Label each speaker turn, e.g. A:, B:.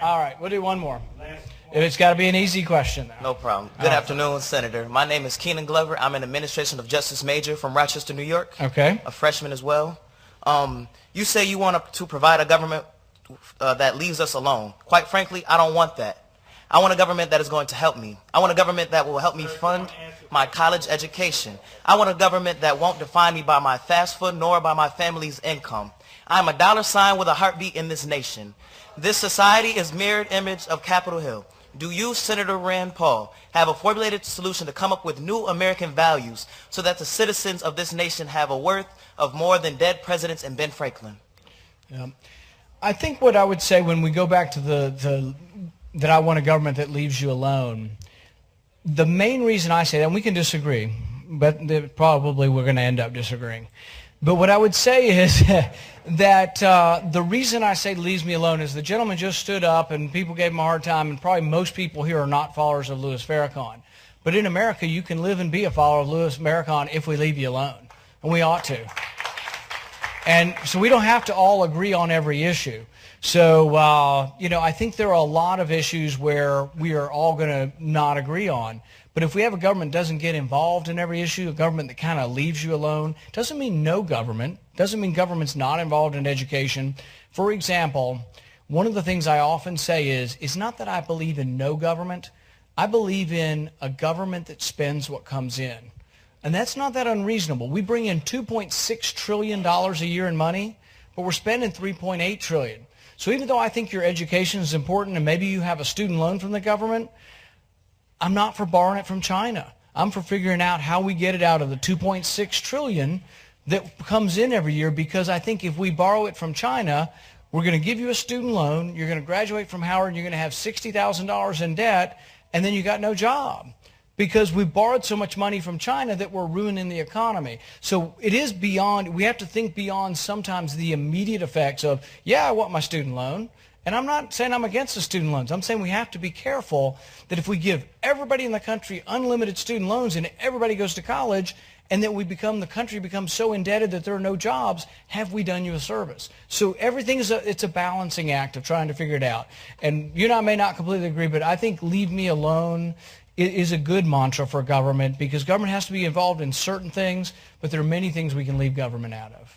A: All right, we'll do one more. It's got to be an easy question, though.
B: No problem. Good afternoon, Senator. My name is Keenan Glover. I'm an Administration of Justice major from Rochester, New York.
A: Okay.
B: A freshman as well. You say you want to provide a government that leaves us alone. Quite frankly, I don't want that. I want a government that is going to help me. I want a government that will help me fund my college education. I want a government that won't define me by my fast food nor by my family's income. I'm a dollar sign with a heartbeat in this nation. This society is mirrored image of Capitol Hill. Do you, Senator Rand Paul, have a formulated solution to come up with new American values so that the citizens of this nation have a worth of more than dead presidents and Ben Franklin?
A: I think what I would say when we go back to that I want a government that leaves you alone, the main reason I say that, and we can disagree, but probably we're going to end up disagreeing. But what I would say is that the reason I say leaves me alone is the gentleman just stood up and people gave him a hard time, and probably most people here are not followers of Louis Farrakhan. But in America, you can live and be a follower of Louis Farrakhan if we leave you alone, and we ought to. And so we don't have to all agree on every issue. So, I think there are a lot of issues where we are all going to not agree on. But if we have a government that doesn't get involved in every issue, a government that kind of leaves you alone, doesn't mean no government, doesn't mean government's not involved in education. For example, one of the things I often say is, it's not that I believe in no government. I believe in a government that spends what comes in. And that's not that unreasonable. We bring in $2.6 trillion a year in money, but we're spending $3.8 trillion. So even though I think your education is important and maybe you have a student loan from the government, I'm not for borrowing it from China. I'm for figuring out how we get it out of the $2.6 trillion that comes in every year, because I think if we borrow it from China, we're going to give you a student loan, you're going to graduate from Howard, and you're going to have $60,000 in debt, and then you got no job. Because we borrowed so much money from China that we're ruining the economy. So it is beyond, we have to think beyond sometimes the immediate effects of, yeah, I want my student loan. And I'm not saying I'm against the student loans. I'm saying we have to be careful that if we give everybody in the country unlimited student loans and everybody goes to college, and that the country becomes so indebted that there are no jobs, have we done you a service? So everything it's a balancing act of trying to figure it out. And you and I may not completely agree, but I think leave me alone is a good mantra for government, because government has to be involved in certain things, but there are many things we can leave government out of.